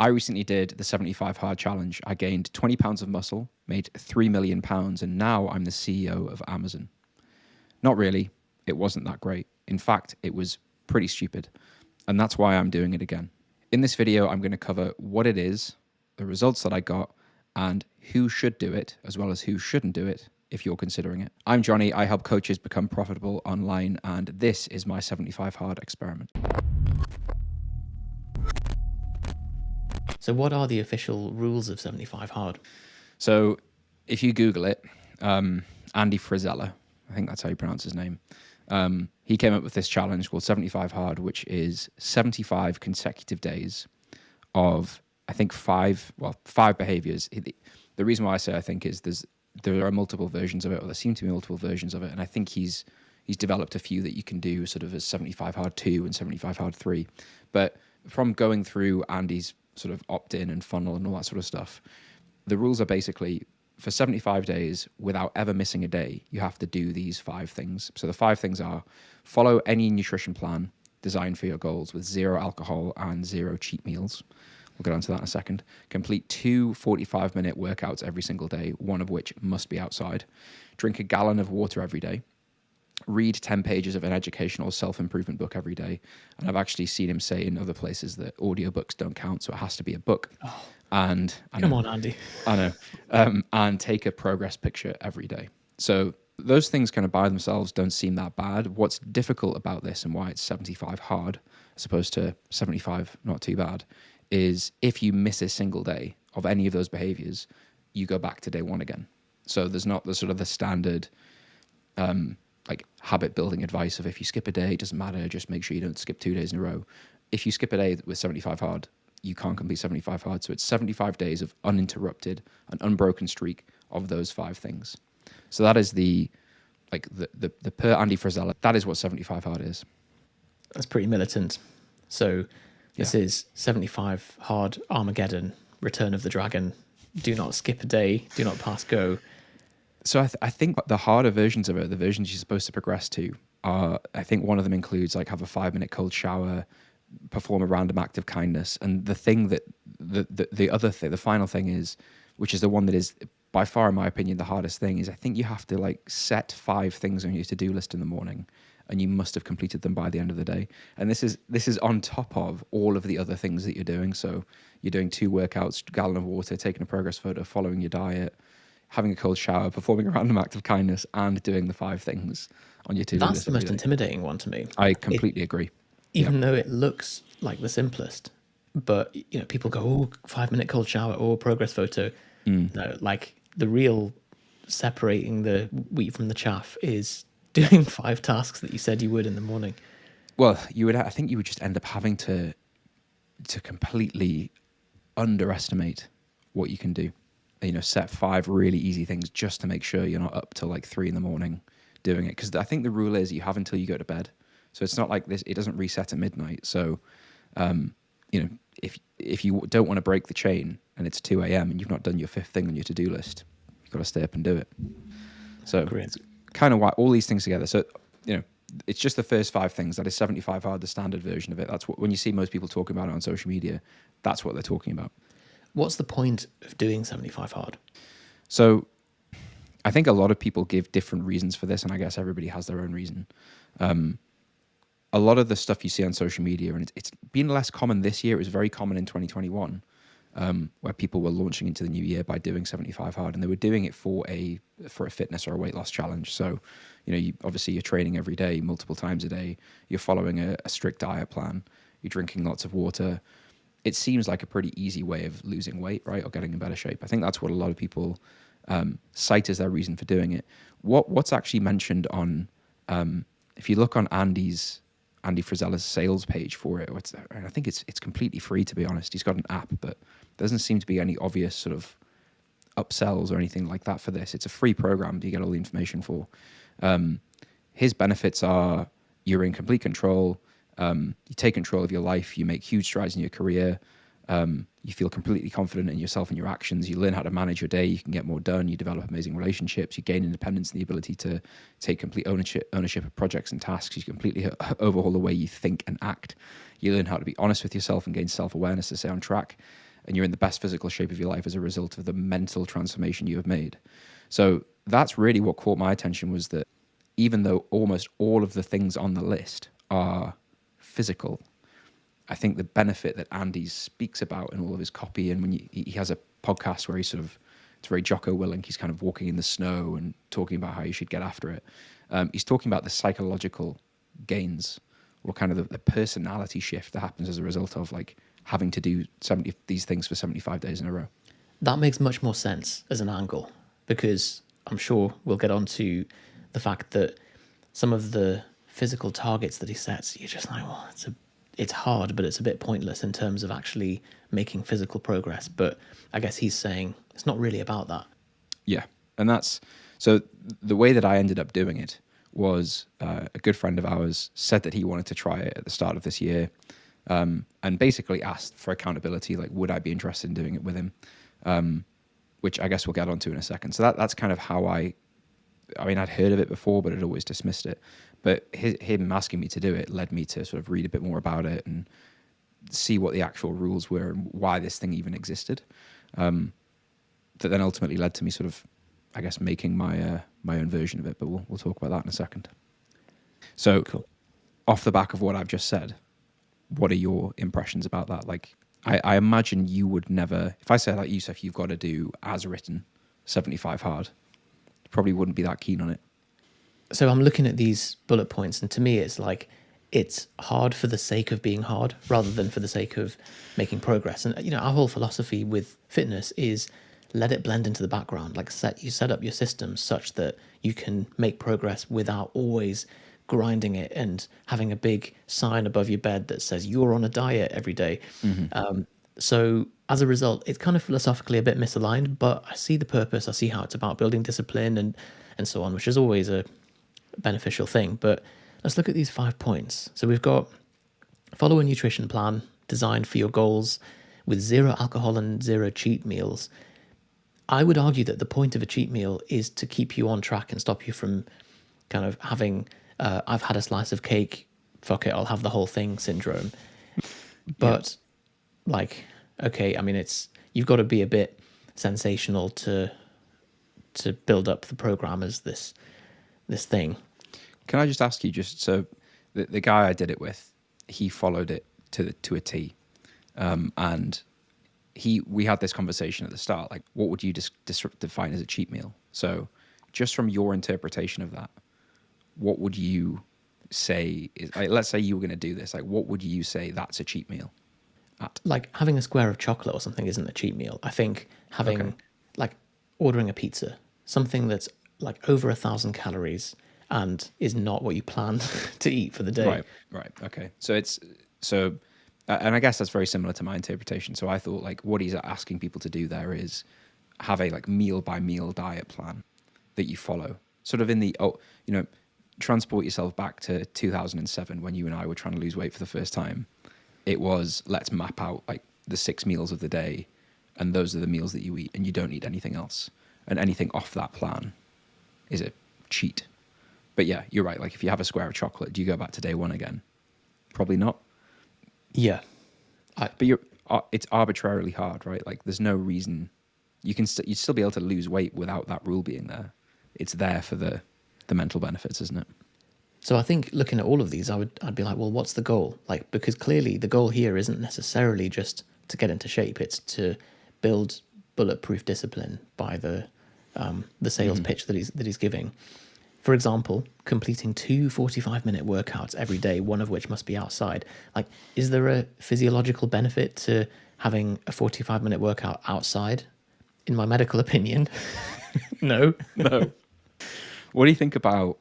I recently did the 75 hard challenge. I gained 20 pounds of muscle, made 3 million pounds, and now I'm the CEO of Amazon. Not really. It wasn't that great. In fact, it was pretty stupid. And that's why I'm doing it again. In this video, I'm going to cover what it is, the results that I got, and who should do it, as well as who shouldn't do it if you're considering it. I'm Johnny. I help coaches become profitable online, and this is my 75 hard experiment. So what are the official rules of 75 hard? So if you Google it, Andy Frisella, I think that's how you pronounce his name, he came up with this challenge called 75 hard, which is 75 consecutive days of, I think, five behaviors. The reason why I say I think is there are multiple versions of it, or there seem to be multiple versions of it, and I think he's developed a few that you can do sort of as 75 hard 2 and 75 hard 3. But from going through Andy's sort of opt-in and funnel and all that sort of stuff, the rules are basically for 75 days without ever missing a day, you have to do these 5 things. So the 5 things are: follow any nutrition plan designed for your goals with 0 alcohol and 0 cheat meals. We'll get onto that in a second. Complete 2 45-minute workouts every single day, one of which must be outside. Drink a gallon of water every day. Read 10 pages of an educational self-improvement book every day. And I've actually seen him say in other places that audiobooks don't count, so it has to be a book. Oh, and come on, Andy. I know. And take a progress picture every day. So those things kind of by themselves don't seem that bad. What's difficult about this and why it's 75 hard as opposed to 75 not too bad is if you miss a single day of any of those behaviors, you go back to day 1 again. So there's not the sort of the standard like habit building advice of if you skip a day, it doesn't matter, just make sure you don't skip 2 days in a row. If you skip a day with 75 hard, you can't complete 75 hard. So it's 75 days of uninterrupted, an unbroken streak of those 5 things. So that is the per Andy Frisella, that is what 75 hard is. That's pretty militant. So this is 75 hard Armageddon, Return of the Dragon. Do not skip a day, do not pass go. So I think the harder versions of it, the versions you're supposed to progress to, are, I think one of them includes like have a 5-minute cold shower, perform a random act of kindness. And the thing that the other thing, the final thing is, which is the one that is by far, in my opinion, the hardest thing, is I think you have to like set 5 things on your to-do list in the morning, and you must have completed them by the end of the day. And this is on top of all of the other things that you're doing. So you're doing 2 workouts, gallon of water, taking a progress photo, following your diet, having a cold shower, performing a random act of kindness, and doing the 5 things on your to-do list. That's the most intimidating one to me. I completely agree. Even though it looks like the simplest, but people go, oh, 5-minute cold shower or progress photo. No, like the real separating the wheat from the chaff is doing 5 tasks that you said you would in the morning. Well, I think you would just end up having to completely underestimate what you can do. Set 5 really easy things just to make sure you're not up till like 3 in the morning doing it. Because I think the rule is you have until you go to bed. So it's not like this, it doesn't reset at midnight. So, if you don't want to break the chain and it's 2 a.m. and you've not done your 5th thing on your to-do list, you've got to stay up and do it. So it's kind of why all these things together. So, it's just the first 5 things. That is 75 hard, the standard version of it. That's what, when you see most people talking about it on social media, that's what they're talking about. What's the point of doing 75 hard? So I think a lot of people give different reasons for this, and I guess everybody has their own reason. A lot of the stuff you see on social media, and it's been less common this year. It was very common in 2021, where people were launching into the new year by doing 75 hard, and they were doing it for a fitness or a weight loss challenge. So, obviously you're training every day, multiple times a day. You're following a strict diet plan. You're drinking lots of water. It seems like a pretty easy way of losing weight, right, or getting in better shape. I think that's what a lot of people cite as their reason for doing it. What's actually mentioned on, if you look on Andy Frisella's sales page for it, I think it's completely free, to be honest. He's got an app, but there doesn't seem to be any obvious sort of upsells or anything like that for this. It's a free program that you get all the information for. His benefits are you're in complete control. You take control of your life. You make huge strides in your career. You feel completely confident in yourself and your actions. You learn how to manage your day. You can get more done. You develop amazing relationships. You gain independence and the ability to take complete ownership of projects and tasks. You completely overhaul the way you think and act. You learn how to be honest with yourself and gain self-awareness to stay on track. and you're in the best physical shape of your life as a result of the mental transformation you have made. So that's really what caught my attention, was that even though almost all of the things on the list are physical, I think the benefit that Andy speaks about in all of his copy, and when he has a podcast where he sort of, it's very Jocko Willink, he's kind of walking in the snow and talking about how you should get after it. He's talking about the psychological gains, or kind of the personality shift that happens as a result of like having to do these things for 75 days in a row. That makes much more sense as an angle, because I'm sure we'll get on to the fact that some of the physical targets that he sets, you're just like, well, it's hard, but it's a bit pointless in terms of actually making physical progress. But I guess he's saying it's not really about that. Yeah. And that's, so the way that I ended up doing it was a good friend of ours said that he wanted to try it at the start of this year, and basically asked for accountability, like, would I be interested in doing it with him? Which I guess we'll get onto in a second. So that's kind of how I mean, I'd heard of it before, but I'd always dismissed it. But him asking me to do it led me to sort of read a bit more about it and see what the actual rules were and why this thing even existed. That then ultimately led to me sort of, I guess, making my own version of it. But we'll talk about that in a second. So, Cool. off the back of what I've just said, what are your impressions about that? Like, I imagine you would never, if I said, like, Yusuf, you've got to do as written 75 hard, you probably wouldn't be that keen on it. So I'm looking at these bullet points, and to me, it's like it's hard for the sake of being hard rather than for the sake of making progress. And you know, our whole philosophy with fitness is let it blend into the background. Like set up your systems such that you can make progress without always grinding it and having a big sign above your bed that says you're on a diet every day. So as a result, it's kind of philosophically a bit misaligned, but I see the purpose. I see how it's about building discipline and so on, which is always a beneficial thing. But let's look at these 5 points. So we've got follow a nutrition plan designed for your goals with 0 alcohol and 0 cheat meals. I would argue that the point of a cheat meal is to keep you on track and stop you from kind of having I've had a slice of cake, fuck it, I'll have the whole thing syndrome. But like, okay, I mean, you've got to be a bit sensational to build up the program as this thing. Can I just ask you, just so the guy I did it with, he followed it to a T, and we had this conversation at the start, like, what would you define as a cheat meal? So, just from your interpretation of that, what would you say is, like, let's say you were going to do this, like, what would you say that's a cheat meal at? Like having a square of chocolate or something isn't a cheat meal. I think having Okay. like ordering a pizza, something that's like over 1,000 calories and is not what you planned to eat for the day. Right. Okay. And I guess that's very similar to my interpretation. So I thought, like, what he's asking people to do there is have a like meal by meal diet plan that you follow, sort of in the, transport yourself back to 2007 when you and I were trying to lose weight for the first time. It was, let's map out like the 6 meals of the day, and those are the meals that you eat, and you don't eat anything else. And anything off that plan is a cheat. But yeah, you're right. Like, if you have a square of chocolate, do you go back to day one again? Probably not. Yeah. But it's arbitrarily hard, right? Like, there's no reason you'd still be able to lose weight without that rule being there. It's there for the mental benefits, isn't it? So I think looking at all of these, I'd be like, well, what's the goal? Like, because clearly the goal here isn't necessarily just to get into shape; it's to build bulletproof discipline by the sales pitch that he's giving. For example, completing 2 45-minute workouts every day, one of which must be outside. Like, is there a physiological benefit to having a 45-minute workout outside? In my medical opinion, no. No. What do you think about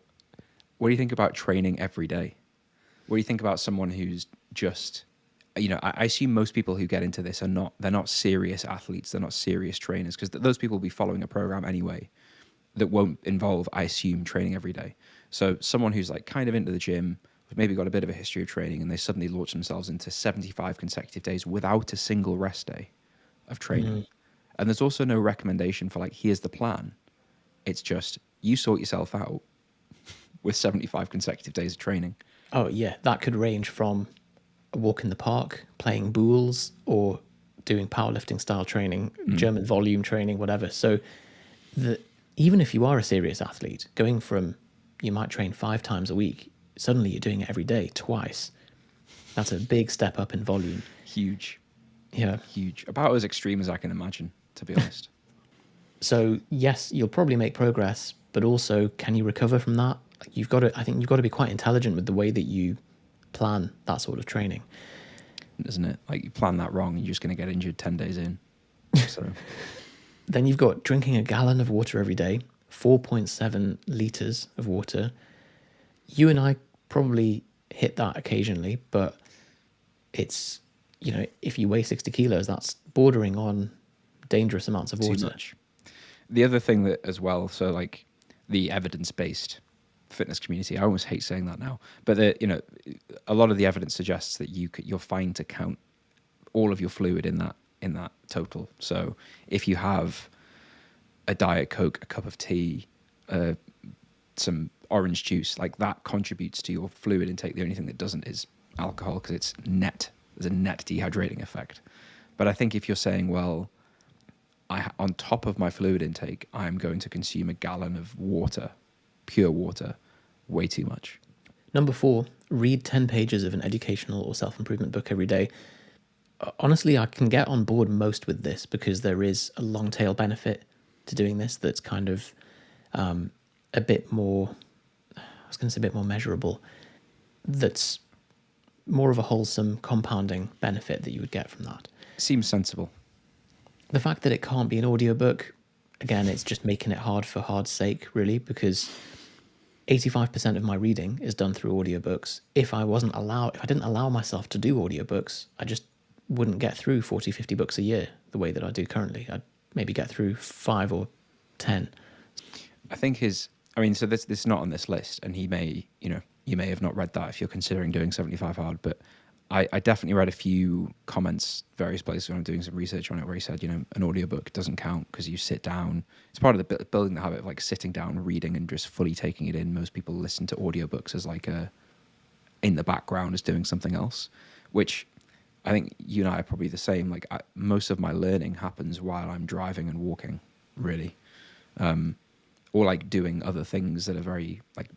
training every day? What do you think about someone who's just, I assume most people who get into this they're not serious athletes, they're not serious trainers, because those people will be following a program anyway that won't involve, I assume, training every day. So someone who's like kind of into the gym, maybe got a bit of a history of training, and they suddenly launch themselves into 75 consecutive days without a single rest day of training. And there's also no recommendation for like, here's the plan. It's just, you sort yourself out with 75 consecutive days of training. Oh yeah, that could range from a walk in the park, playing boules, or doing powerlifting style training, German volume training, whatever. So even if you are a serious athlete, going from you might train 5 times a week, suddenly you're doing it every day, twice. That's a big step up in volume. Huge. Yeah. Huge. About as extreme as I can imagine, to be honest. So yes, you'll probably make progress, but also can you recover from that? I think you've got to be quite intelligent with the way that you plan that sort of training. Isn't it? Like, you plan that wrong, you're just going to get injured 10 days in. So Then you've got drinking a gallon of water every day, 4.7 liters of water. You and I probably hit that occasionally, but it's, if you weigh 60 kilos, that's bordering on dangerous amounts of too water. much. The other thing that as well, so like the evidence-based fitness community, I almost hate saying that now, but a lot of the evidence suggests that you're fine to count all of your fluid in that total. So if you have a Diet Coke, a cup of tea, some orange juice, like that contributes to your fluid intake. The only thing that doesn't is alcohol, because it's net. There's a net dehydrating effect. But I think if you're saying, well, on top of my fluid intake, I'm going to consume a gallon of water, pure water, way too much. Number 4, read 10 pages of an educational or self-improvement book every day. Honestly, I can get on board most with this because there is a long tail benefit to doing this that's kind of a bit more, I was going to say a bit more measurable, that's more of a wholesome compounding benefit that you would get from that. Seems sensible. The fact that it can't be an audiobook, again, it's just making it hard for hard's sake, really, because 85% of my reading is done through audiobooks. If I didn't allow myself to do audiobooks, I just wouldn't get through 40, 50 books a year the way that I do currently. I'd maybe get through 5 or 10. I think so this is not on this list, and you may have not read that if you're considering doing 75 hard, but I definitely read a few comments various places when I'm doing some research on it where he said, an audiobook doesn't count because you sit down. It's part of the building the habit of like sitting down, reading, and just fully taking it in. Most people listen to audiobooks as like in the background as doing something else, which I think you and I are probably the same. Like most of my learning happens while I'm driving and walking, really, or like doing other things that are very like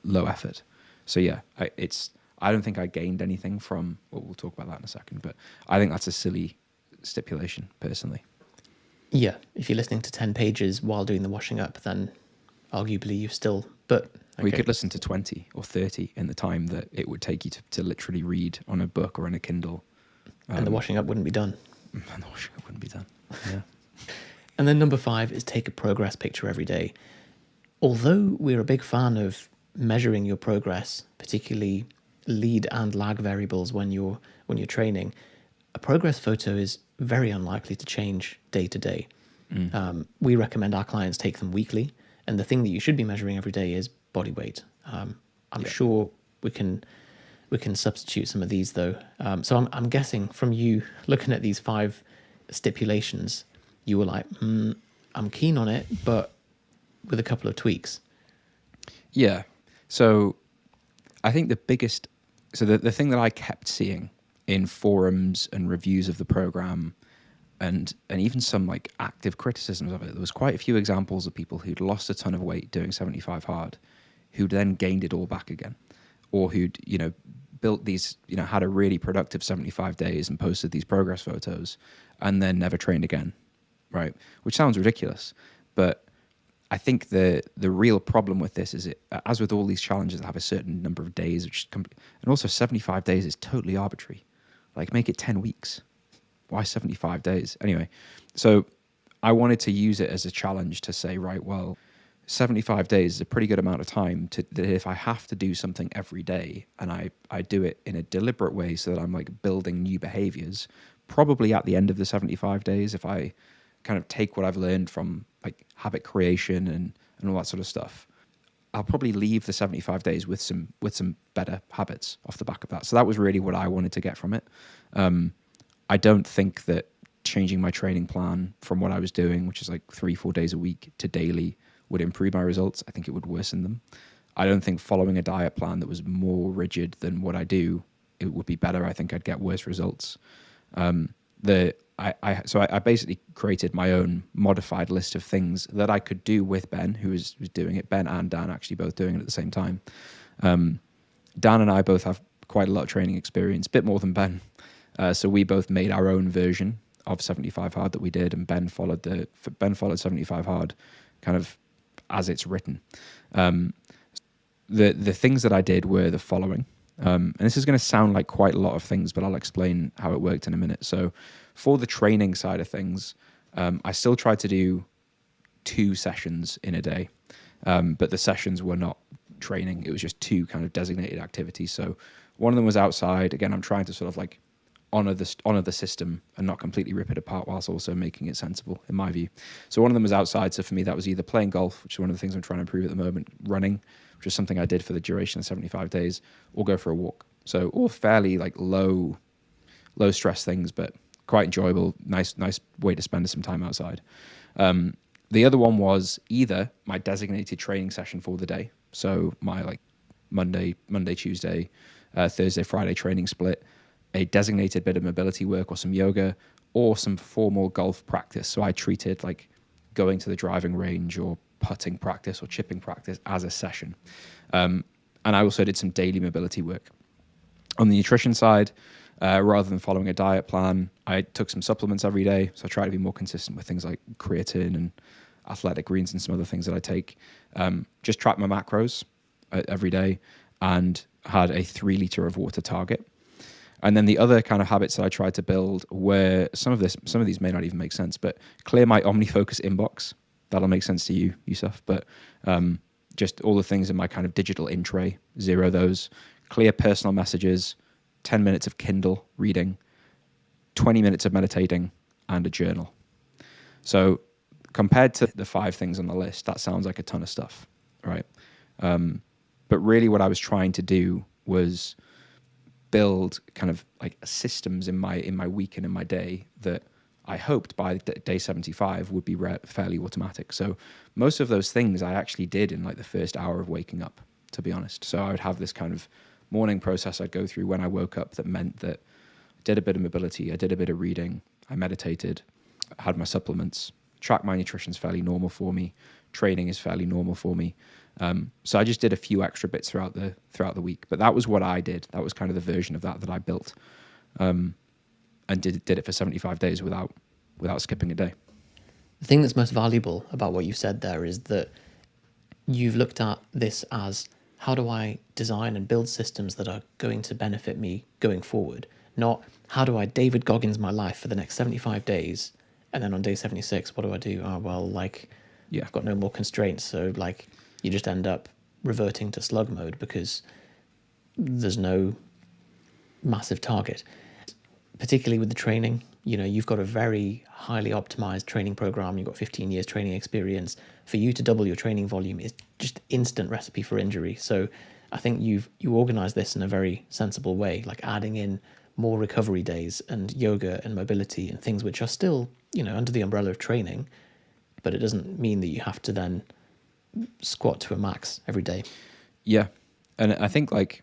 low effort. So yeah, I don't think I gained anything from. Well, we'll talk about that in a second, but I think that's a silly stipulation, personally. Yeah, if you're listening to 10 pages while doing the washing up, then arguably you've still. But okay. We could listen to 20 or 30 in the time that it would take you to literally read on a book or in a Kindle. And the washing up wouldn't be done. And the washing up wouldn't be done. Yeah. And then number 5 is take a progress picture every day. Although we're a big fan of measuring your progress, particularly lead and lag variables when you're training, a progress photo is very unlikely to change day to day. We recommend our clients take them weekly, and the thing that you should be measuring every day is body weight. I'm sure we can substitute some of these though. So I'm guessing from you looking at these 5 stipulations, you were like, I'm keen on it, but with a couple of tweaks. Yeah. So I think the thing that I kept seeing in forums and reviews of the program and even some like active criticisms of it, there was quite a few examples of people who'd lost a ton of weight doing 75 hard, who'd then gained it all back again, or who'd, built these, had a really productive 75 days and posted these progress photos and then never trained again. Right. Which sounds ridiculous, but I think the real problem with this is as with all these challenges that have a certain number of days, and also 75 days is totally arbitrary. Like make it 10 weeks. Why 75 days? Anyway, so I wanted to use it as a challenge to say, right, well, 75 days is a pretty good amount of time that if I have to do something every day and I do it in a deliberate way so that I'm like building new behaviors, probably at the end of the 75 days, if I kind of take what I've learned from like habit creation and all that sort of stuff, I'll probably leave the 75 days with some better habits off the back of that. So that was really what I wanted to get from it. I don't think that changing my training plan from what I was doing, which is like 3-4 days a week, to daily would improve my results. I think it would worsen them. I don't think following a diet plan that was more rigid than what I do, it would be better. I think I'd get worse results. I basically created my own modified list of things that I could do with Ben, who was doing it. Ben and Dan actually both doing it at the same time. Dan and I both have quite a lot of training experience, a bit more than Ben. So we both made our own version of 75 hard that we did, and Ben followed 75 hard kind of as it's written. The things that I did were the following. And this is going to sound like quite a lot of things, but I'll explain how it worked in a minute. So for the training side of things, I still tried to do 2 sessions in a day, but the sessions were not training. It was just 2 kind of designated activities. So one of them was outside. Again, I'm trying to sort of like honor the system and not completely rip it apart whilst also making it sensible, in my view. So one of them was outside. So for me, that was either playing golf, which is one of the things I'm trying to improve at the moment, running, which is something I did for the duration of 75 days, or go for a walk. So all fairly like low stress things, but quite enjoyable. Nice way to spend some time outside. The other one was either my designated training session for the day. So my like Monday, Tuesday, Thursday, Friday training split, a designated bit of mobility work or some yoga, or some formal golf practice. So I treated like going to the driving range or putting practice or chipping practice as a session. And I also did some daily mobility work. On the nutrition side, rather than following a diet plan, I took some supplements every day. So I try to be more consistent with things like creatine and athletic greens and some other things that I take. Just track my macros every day and had a 3 liter of water target. And then the other kind of habits that I tried to build were some of these may not even make sense, but clear my OmniFocus inbox. That'll make sense to you, Yusuf. But just all the things in my kind of digital in tray, zero those. Clear personal messages, 10 minutes of Kindle reading, 20 minutes of meditating, and a journal. So compared to the 5 things on the list, that sounds like a ton of stuff, right? But really what I was trying to do was build kind of like systems in my week and in my day that I hoped by day 75 would be fairly automatic. So most of those things I actually did in like the first hour of waking up, to be honest. So I would have this kind of morning process I'd go through when I woke up that meant that I did a bit of mobility, I did a bit of reading, I meditated, I had my supplements, track my nutrition's fairly normal for me, training is fairly normal for me. So I just did a few extra bits throughout the week, but that was what I did. That was kind of the version of that I built, and did it for 75 days without skipping a day. The thing that's most valuable about what you said there is that you've looked at this as, how do I design and build systems that are going to benefit me going forward? Not, how do I David Goggins my life for the next 75 days, and then on day 76, what do I do? Oh, well, like, Yeah. I've got no more constraints. So, like, you just end up reverting to slug mode because there's no massive target. Particularly with the training, you know, you've got a very highly optimized training program. You've got 15 years training experience. For you to double your training volume is just instant recipe for injury. So I think you organize this in a very sensible way, like adding in more recovery days and yoga and mobility and things which are still, you know, under the umbrella of training, but it doesn't mean that you have to then squat to a max every day. Yeah. And I think like,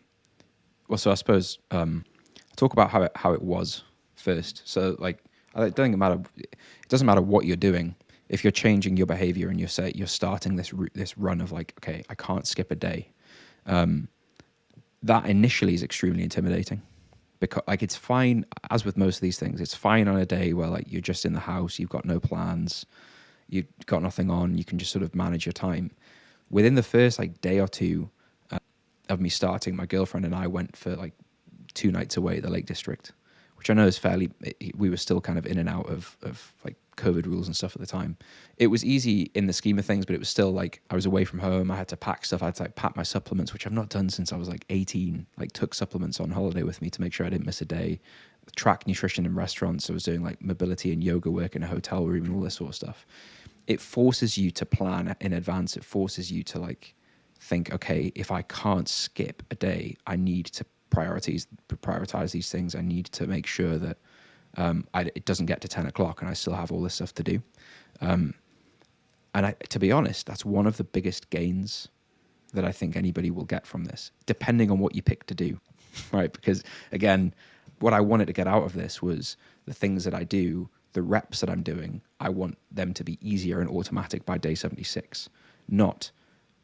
well, so I suppose talk about how it was first. So like, I don't think it doesn't matter what you're doing. If you're changing your behavior and you're starting this run of like, okay, I can't skip a day. That initially is extremely intimidating, because like it's fine, as with most of these things, it's fine on a day where like you're just in the house, you've got no plans, you've got nothing on, you can just sort of manage your time. Within the first like day or two of me starting, my girlfriend and I went for like 2 nights away at the Lake District, which I know is we were still kind of in and out of like COVID rules and stuff at the time. It was easy in the scheme of things, but it was still like I was away from home. I had to pack stuff. I had to like pack my supplements, which I've not done since I was like 18. Like took supplements on holiday with me to make sure I didn't miss a day. Track nutrition in restaurants. I was doing like mobility and yoga work in a hotel room and all this sort of stuff. It forces you to plan in advance. It forces you to like think, okay, if I can't skip a day, I need to prioritize these things. I need to make sure that it doesn't get to 10 o'clock and I still have all this stuff to do. And to be honest, that's one of the biggest gains that I think anybody will get from this, depending on what you pick to do, right? Because again, what I wanted to get out of this was the things that I do, the reps that I'm doing, I want them to be easier and automatic by day 76, not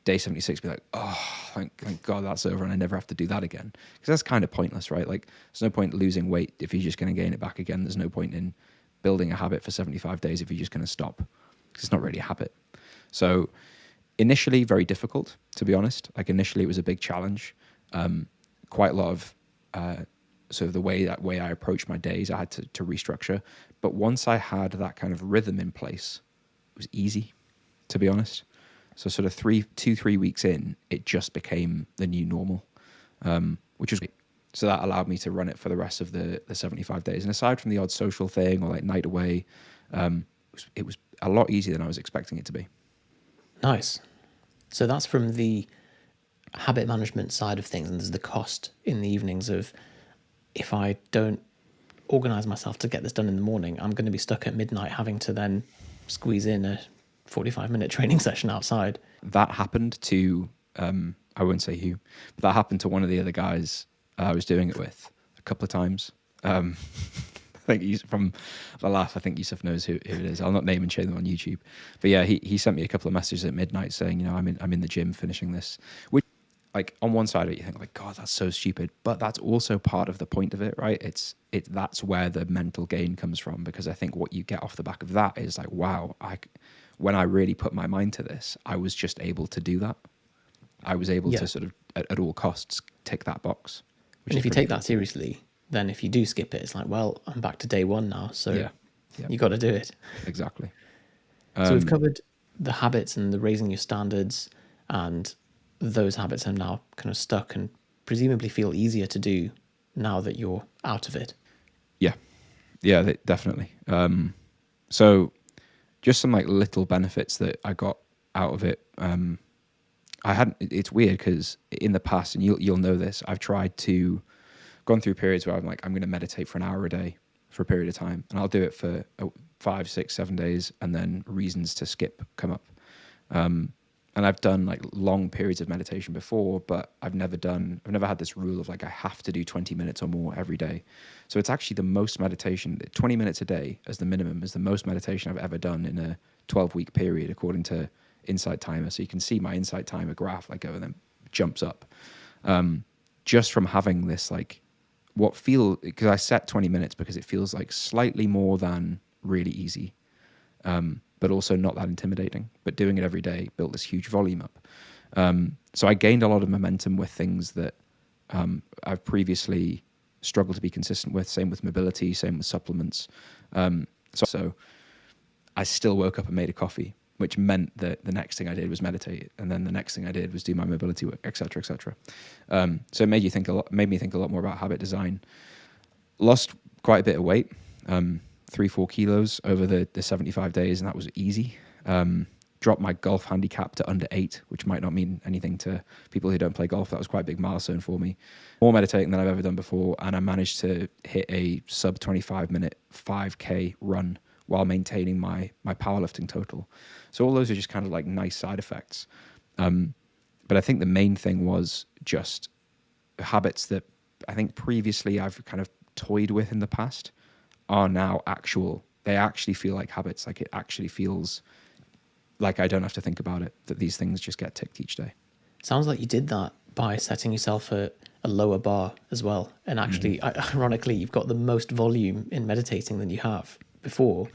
day 76 be like, oh, thank God that's over and I never have to do that again. Because that's kind of pointless, right? Like, there's no point losing weight if you're just going to gain it back again. There's no point in building a habit for 75 days if you're just going to stop. Because it's not really a habit. So initially, very difficult, to be honest. Like, initially, it was a big challenge. Quite a lot of sort of the way I approach my days, I had to restructure. But once I had that kind of rhythm in place, it was easy, to be honest. So sort of 3 weeks in, it just became the new normal, which was great. So that allowed me to run it for the rest of the 75 days. And aside from the odd social thing or like night away, it was a lot easier than I was expecting it to be. Nice. So that's from the habit management side of things, and there's the cost in the evenings of, if I don't organize myself to get this done in the morning, I'm going to be stuck at midnight having to then squeeze in a 45-minute training session outside. That happened to, I won't say who, but that happened to one of the other guys I was doing it with a couple of times. I think he's from the laugh. I think Yusuf knows who it is. I'll not name and shame them on YouTube. But yeah, he sent me a couple of messages at midnight saying, I'm in the gym finishing this. Which, like, on one side of it, you think like, God, that's so stupid. But that's also part of the point of it, right? That's where the mental gain comes from, because I think what you get off the back of that is like, wow, when I really put my mind to this, I was just able to do that. I was able to sort of at all costs tick that box. And if you take that seriously, then if you do skip it, it's like, well, I'm back to day one now, so you got to do it. Exactly. So we've covered the habits and the raising your standards, and those habits are now kind of stuck and presumably feel easier to do now that you're out of it. Yeah, definitely. So just some like little benefits that I got out of it. It's weird because in the past, and you'll know this, I've gone through periods where I'm like, I'm going to meditate for an hour a day for a period of time, and I'll do it for 5, 6, 7 days, and then reasons to skip come up. And I've done like long periods of meditation before, but I've never had this rule of like, I have to do 20 minutes or more every day. So it's actually the most meditation, 20 minutes a day as the minimum is the most meditation I've ever done in a 12-week period, according to Insight Timer. So you can see my Insight Timer graph like over them jumps up. Just from having this, like, because I set 20 minutes because it feels like slightly more than really easy. But also not that intimidating. But doing it every day built this huge volume up. So I gained a lot of momentum with things that I've previously struggled to be consistent with. Same with mobility, same with supplements. So I still woke up and made a coffee, which meant that the next thing I did was meditate, and then the next thing I did was do my mobility work, etc., etc. So it made me think a lot more about habit design. Lost quite a bit of weight. 3-4 kilos over the 75 days, and that was easy. Dropped my golf handicap to under 8, which might not mean anything to people who don't play golf. That was quite a big milestone for me. More meditating than I've ever done before, and I managed to hit a sub 25-minute 5K run while maintaining my powerlifting total. So all those are just kind of like nice side effects. But I think the main thing was just habits that I think previously I've kind of toyed with in the past are now they actually feel like habits. Like, it actually feels like I don't have to think about it, that these things just get ticked each day. Sounds like you did that by setting yourself a lower bar as well. And actually, ironically, you've got the most volume in meditating than you have before,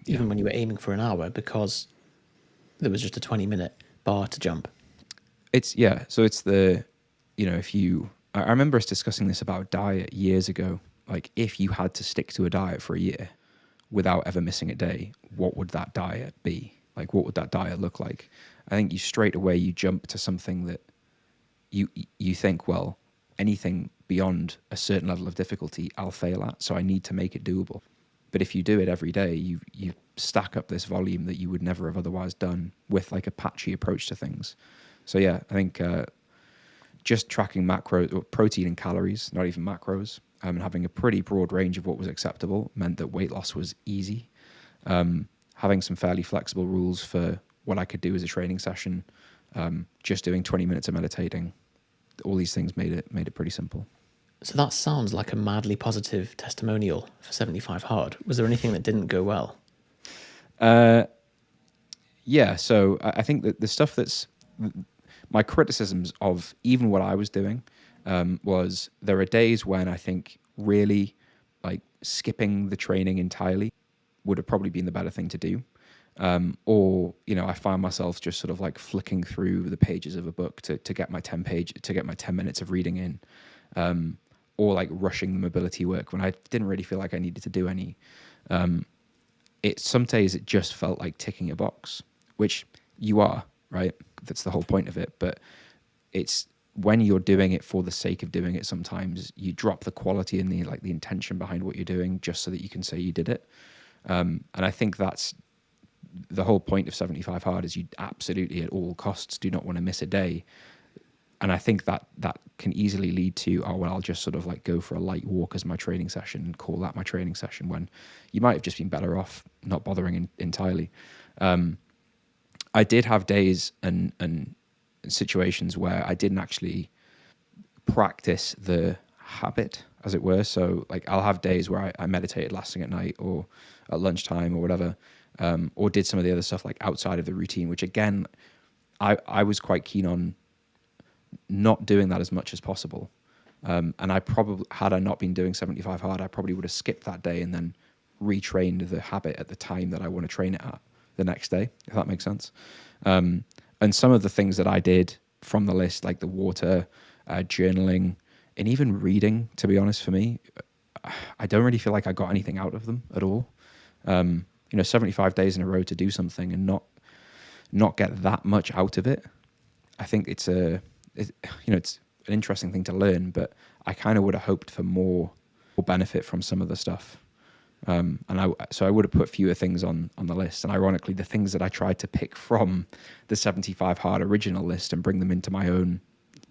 even when you were aiming for an hour, because there was just a 20-minute bar to jump. So it's the, I remember us discussing this about diet years ago. Like, if you had to stick to a diet for a year without ever missing a day, what would that diet be? Like, what would that diet look like? I think you jump to something that you think, well, anything beyond a certain level of difficulty, I'll fail at. So I need to make it doable. But if you do it every day, you stack up this volume that you would never have otherwise done with like a patchy approach to things. So yeah, I think just tracking macros, or protein and calories, not even macros, and having a pretty broad range of what was acceptable meant that weight loss was easy. Having some fairly flexible rules for what I could do as a training session, just doing 20 minutes of meditating, all these things made it pretty simple. So that sounds like a madly positive testimonial for 75 Hard. Was there anything that didn't go well? Yeah, so I think that the stuff that's my criticisms of even what I was doing was there are days when I think really like skipping the training entirely would have probably been the better thing to do. Or I find myself just sort of like flicking through the pages of a book to get my 10 minutes of reading in, or like rushing the mobility work when I didn't really feel like I needed to do any. Some days it just felt like ticking a box, which you are, right? That's the whole point of it. But it's when you're doing it for the sake of doing it, sometimes you drop the quality and the intention behind what you're doing just so that you can say you did it. And I think that's the whole point of 75 Hard is you absolutely at all costs do not want to miss a day. And I think that can easily lead to, oh, well, I'll just sort of like go for a light walk as my training session and call that my training session, when you might have just been better off not bothering entirely. I did have days and situations where I didn't actually practice the habit, as it were. So like I'll have days where I meditated last thing at night or at lunchtime or whatever, or did some of the other stuff like outside of the routine, which again, I was quite keen on not doing that as much as possible. And I probably, had I not been doing 75 Hard, I probably would have skipped that day and then retrained the habit at the time that I want to train it at the next day, if that makes sense. And some of the things that I did from the list, like the water, journaling, and even reading, to be honest, for me, I don't really feel like I got anything out of them at all. 75 days in a row to do something and not get that much out of it. I think it's an interesting thing to learn, but I kind of would have hoped for more benefit from some of the stuff. So I would have put fewer things on the list. And ironically, the things that I tried to pick from the 75 Hard original list and bring them into my own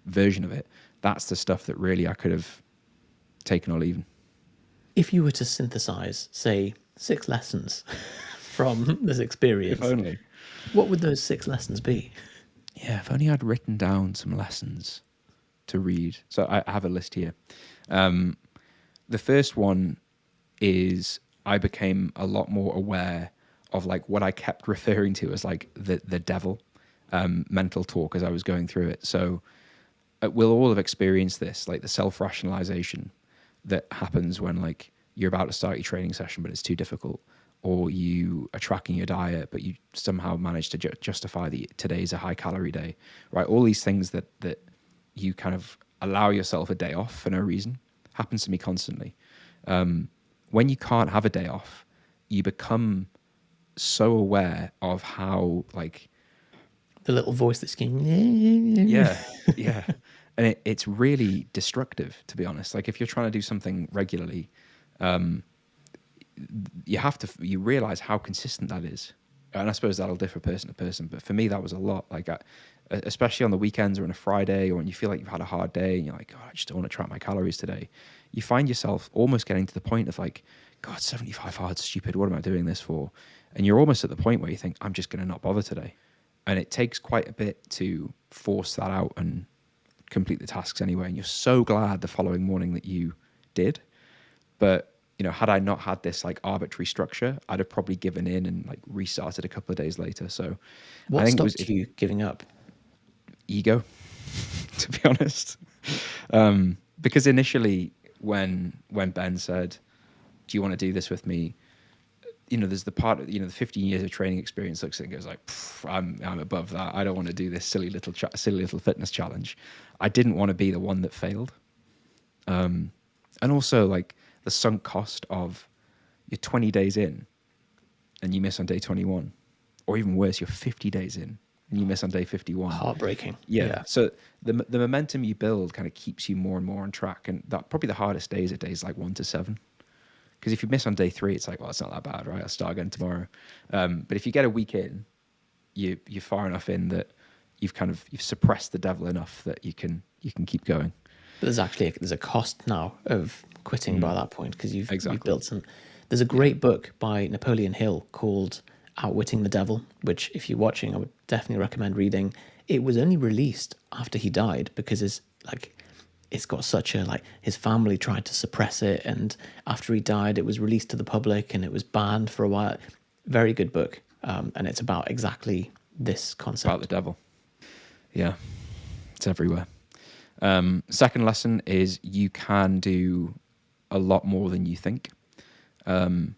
version of it, that's the stuff that really I could have taken or leaving. If you were to synthesize, say, 6 lessons from this If experience, only. what would those 6 lessons be? Yeah, if only I'd written down some lessons to read. So I have a list here. The first one is I became a lot more aware of like what I kept referring to as like the devil, mental talk as I was going through it. So we'll all have experienced this, like the self-rationalization that happens when like you're about to start your training session, but it's too difficult, or you are tracking your diet, but you somehow manage to justify that today's a high calorie day, right? All these things that you kind of allow yourself a day off for no reason happens to me constantly. When you can't have a day off, you become so aware of how like The little voice that's going, yeah, yeah. And it's really destructive, to be honest. Like if you're trying to do something regularly, you realize how consistent that is. And I suppose that'll differ person to person. But for me, that was a lot. Like, especially on the weekends or on a Friday, or when you feel like you've had a hard day and you're like, God, I just don't want to track my calories today. You find yourself almost getting to the point of like, God, 75 hard, stupid. What am I doing this for? And you're almost at the point where you think, I'm just going to not bother today. And it takes quite a bit to force that out and complete the tasks anyway. And you're so glad the following morning that you did. But had I not had this like arbitrary structure, I'd have probably given in and like restarted a couple of days later. So I what think stopped you giving up? ego, to be honest. Because initially when Ben said, "Do you want to do this with me?" There's the part, the 15 years of training experience looks and goes like, I'm above that. I don't want to do this silly little fitness challenge. I didn't want to be the one that failed. And also like the sunk cost of you're 20 days in and you miss on day 21, or even worse, you're 50 days in and you miss on day 51. Heartbreaking. Yeah. Yeah. So the momentum you build kind of keeps you more and more on track. And that probably the hardest days are days like 1 to 7. Because if you miss on day 3, it's like, well, it's not that bad, right? I'll start again tomorrow. But if you get a week in, you're far enough in that you've suppressed the devil enough that you can keep going. But there's a cost now of quitting by that point, because you've Exactly. built some. There's a great book by Napoleon Hill called Outwitting the Devil, which if you're watching, I would definitely recommend reading. It was only released after he died because it's got such a, like, his family tried to suppress it, and after he died it was released to the public and it was banned for a while. Very good book. And it's about exactly this About the concept. devil. Yeah, it's everywhere. Second lesson is you can do a lot more than you think. And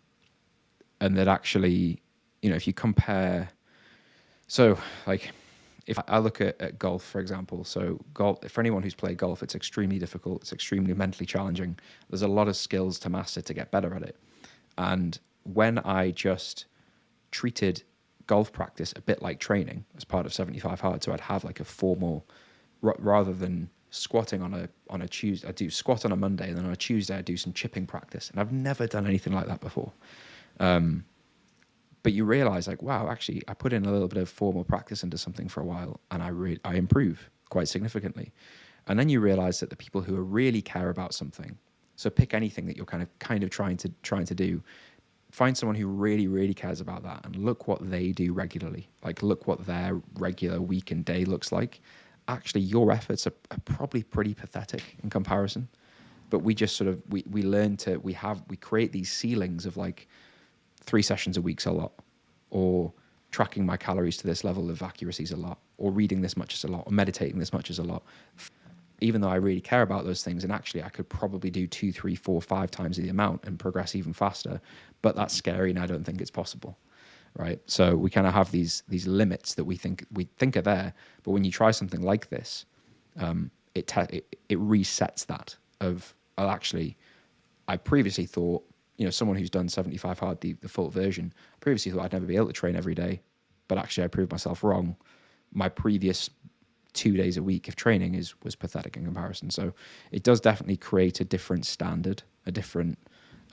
that actually, if you compare, so like if I look at golf, for example, so golf, for anyone who's played golf, it's extremely difficult. It's extremely mentally challenging. There's a lot of skills to master to get better at it. And when I just treated golf practice a bit like training as part of 75 hard, so I'd have like a formal, rather than squatting on a Tuesday, I do squat on a Monday, and then on a Tuesday I do some chipping practice. And I've never done anything like that before. But you realize, like, wow, actually I put in a little bit of formal practice into something for a while, and I improve quite significantly. And then you realize that the people who really care about something, so pick anything that you're kind of trying to do, find someone who really cares about that, and look what they do regularly. Like, look what their regular week and day looks like. Actually, your efforts are probably pretty pathetic in comparison. But we just sort of we learn to we create these ceilings of like 3 sessions a week's a lot, or tracking my calories to this level of accuracy is a lot, or reading this much is a lot, or meditating this much is a lot. Even though I really care about those things, and actually I could probably do 2, 3, 4, 5 times the amount and progress even faster, but that's scary, and I don't think it's possible, right? So we kind of have these limits that we think are there, but when you try something like this, it resets that of, oh, actually, I previously thought, someone who's done 75 hard, the full version, previously thought I'd never be able to train every day, but actually I proved myself wrong. My previous 2 days a week of training was pathetic in comparison. So it does definitely create a different standard, a different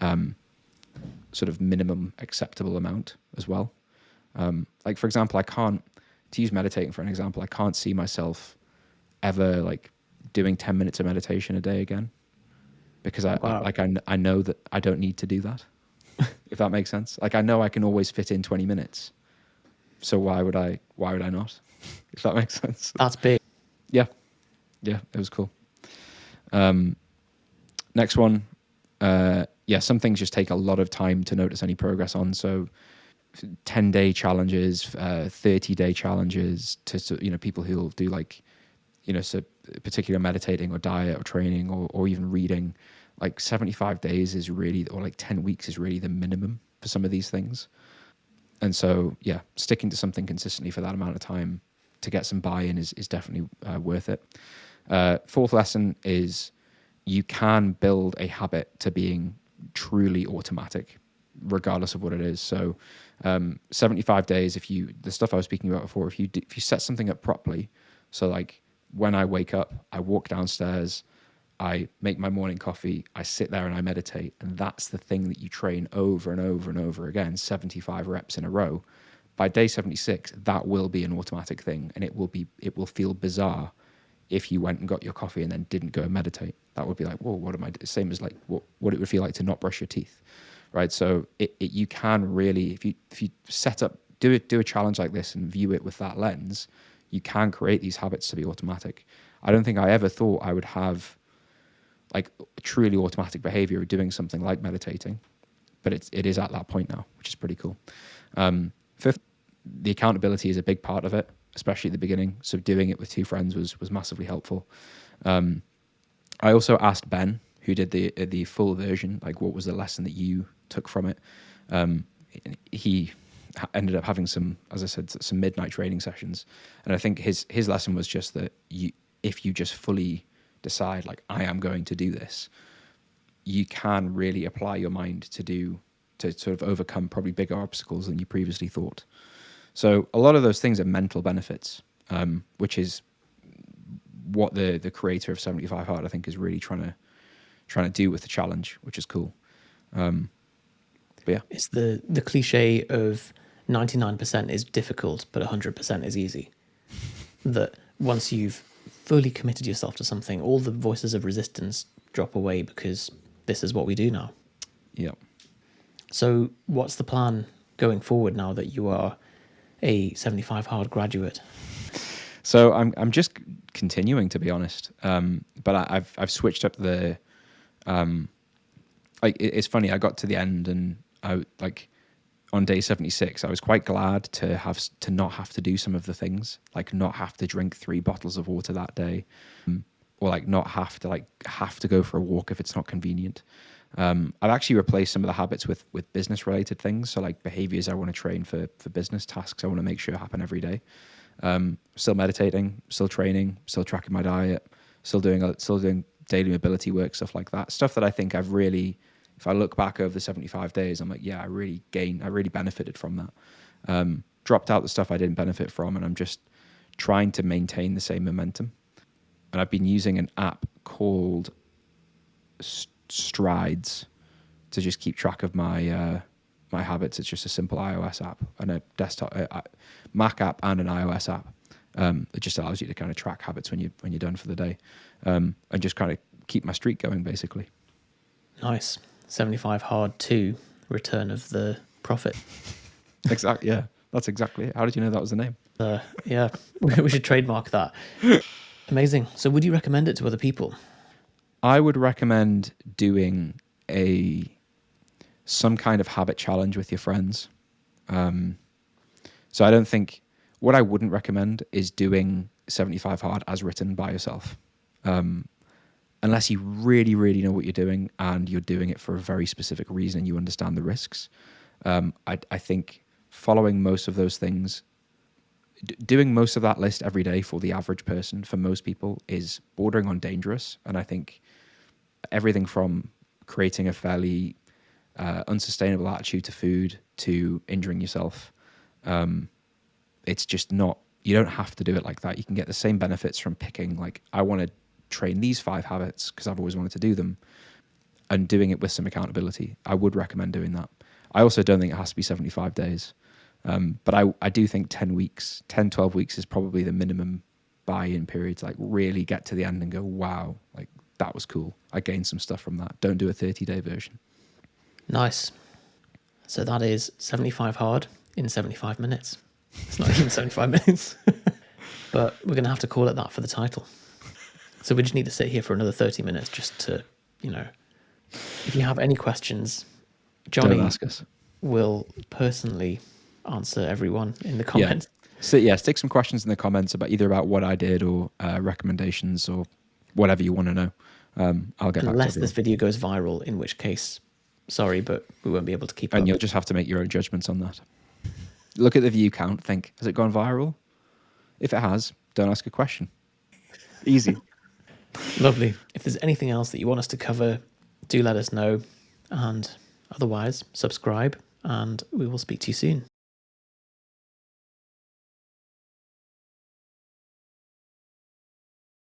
sort of minimum acceptable amount as well. Like, for example, to use meditating for an example, I can't see myself ever like doing 10 minutes of meditation a day again, because Wow. I know that I don't need to do that, if that makes sense. Like, I know I can always fit in 20 minutes. So why would I not? If that makes sense. That's big. Yeah. Yeah, it was cool. Next one. Yeah, some things just take a lot of time to notice any progress on. So 10-day challenges, 30-day challenges to, people who'll do like, so particular meditating or diet or training or even reading. Like 75 days is really, or like 10 weeks is really the minimum for some of these things. And so, yeah, sticking to something consistently for that amount of time to get some buy-in is definitely worth it. Fourth lesson is you can build a habit to being truly automatic, regardless of what it is. So 75 days, the stuff I was speaking about before, if you set something up properly, so like when I wake up, I walk downstairs, I make my morning coffee, I sit there and I meditate, and that's the thing that you train over and over and over again, 75 reps in a row. By day 76, that will be an automatic thing, and it will feel bizarre if you went and got your coffee and then didn't go and meditate. That would be like, whoa, what am I doing? Same as like what it would feel like to not brush your teeth, right? So you can really, if you set up, do a challenge like this and view it with that lens, you can create these habits to be automatic. I don't think I ever thought I would have like truly automatic behavior of doing something like meditating, but it is at that point now, which is pretty cool. Fifth, the accountability is a big part of it, especially at the beginning. So doing it with 2 friends was massively helpful. I also asked Ben, who did the full version, like what was the lesson that you took from it. He ended up having some, as I said, some midnight training sessions, and I think his lesson was just that if you just fully decide like I am going to do this, you can really apply your mind to sort of overcome probably bigger obstacles than you previously thought. So a lot of those things are mental benefits, which is what the creator of 75 Hard I think is really trying to do with the challenge, which is cool. But yeah, It's the cliche of 99% is difficult, but 100% is easy. That once you've fully committed yourself to something, all the voices of resistance drop away because this is what we do now. yeah. So, what's the plan going forward now that you are a 75 hard graduate? So I'm just continuing, to be honest. But I've switched up the like it's funny. I got to the end and I like on day 76. I was quite glad to not have to do some of the things, like not have to drink 3 bottles of water that day, or like not have to go for a walk if it's not convenient. I've actually replaced some of the habits with business related things. So like behaviors I want to train for business tasks I want to make sure happen every day. Still meditating, still training, still tracking my diet, still doing daily mobility work, stuff like that. Stuff that I think I've really, if I look back over the 75 days, I'm like, yeah, I really benefited from that. Dropped out the stuff I didn't benefit from, and I'm just trying to maintain the same momentum. And I've been using an app called Strides to just keep track of my my habits. It's just a simple iOS app and a desktop Mac app and an iOS app. It just allows you to kind of track habits when you're done for the day, and just kind of keep my streak going, basically. Nice. 75 hard 2, Return of the Prophet. Exactly. Yeah, that's exactly it. How did you know that was the name? Yeah, we should trademark that. Amazing. So would you recommend it to other people? I would recommend doing some kind of habit challenge with your friends. So I don't think, what I wouldn't recommend is doing 75 hard as written by yourself. Unless you really, really know what you're doing and you're doing it for a very specific reason and you understand the risks. I think following most of those things, doing most of that list every day for the average person, for most people, is bordering on dangerous. And I think everything from creating a fairly unsustainable attitude to food to injuring yourself, it's just not, you don't have to do it like that. You can get the same benefits from picking, like, I want to train these 5 habits because I've always wanted to do them, and doing it with some accountability. I would recommend doing that. I also don't think it has to be 75 days. But I do think 10 weeks, 10, 12 weeks is probably the minimum buy-in period to like really get to the end and go, wow, like that was cool. I gained some stuff from that. Don't do a 30-day version. Nice. So that is 75 hard in 75 minutes. It's not even 75 minutes. But we're going to have to call it that for the title. So we just need to sit here for another 30 minutes just to, if you have any questions, Johnny Don't ask us. will personally answer everyone in the comments. Yeah. So yeah, stick some questions in the comments about either about what I did or recommendations or whatever you want to know. I'll get back to Unless everyone. this video goes viral, in which case, sorry, but we won't be able to keep up. And you'll just have to make your own judgments on that. Look at the view count, think, has it gone viral? If it has, don't ask a question. Easy. Lovely. If there's anything else that you want us to cover, do let us know. And otherwise, subscribe, and we will speak to you soon.